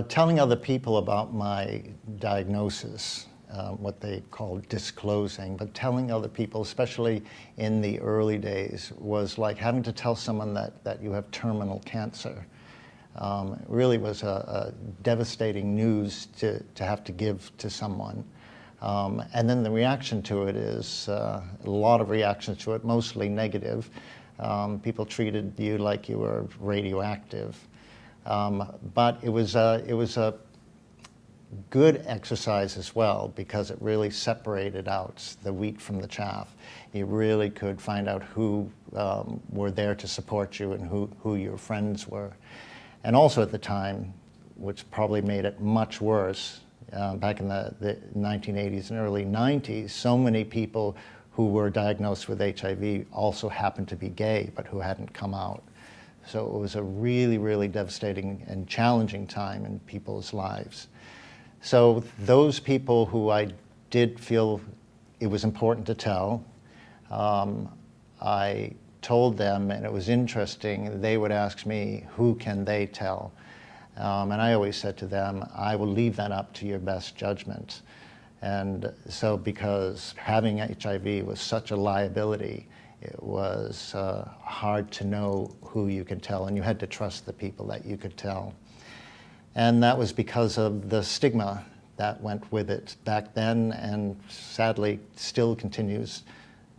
Telling other people about my diagnosis, what they call disclosing, but telling other people, especially in the early days, was like having to tell someone that you have terminal cancer. It really was a devastating news to have to give to someone. And then the reaction to it is a lot of reactions to it, mostly negative. People treated you like you were radioactive. But it was a good exercise as well, because it really separated out the wheat from the chaff. You really could find out who were there to support you and who your friends were. And also at the time, which probably made it much worse, back in the 1980s and early 90s, so many people who were diagnosed with HIV also happened to be gay, but who hadn't come out. So it was a really, really devastating and challenging time in people's lives. So those people who I did feel it was important to tell, I told them, and it was interesting. They would ask me, who can they tell? And I always said to them, I will leave that up to your best judgment. And so because having HIV was such a liability, it was hard to know who you could tell, and you had to trust the people that you could tell. And that was because of the stigma that went with it back then, and sadly still continues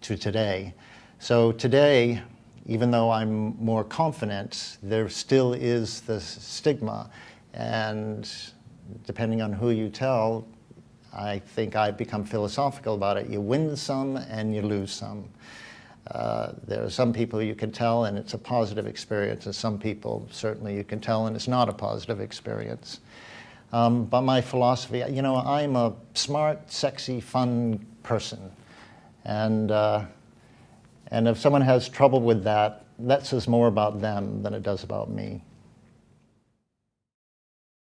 to today. So today, even though I'm more confident, there still is the stigma, and depending on who you tell, I think I've become philosophical about it. You win some and you lose some. There are some people you can tell and it's a positive experience, and some people certainly you can tell and it's not a positive experience. But my philosophy, you know, I'm a smart, sexy, fun person. And if someone has trouble with that, that says more about them than it does about me.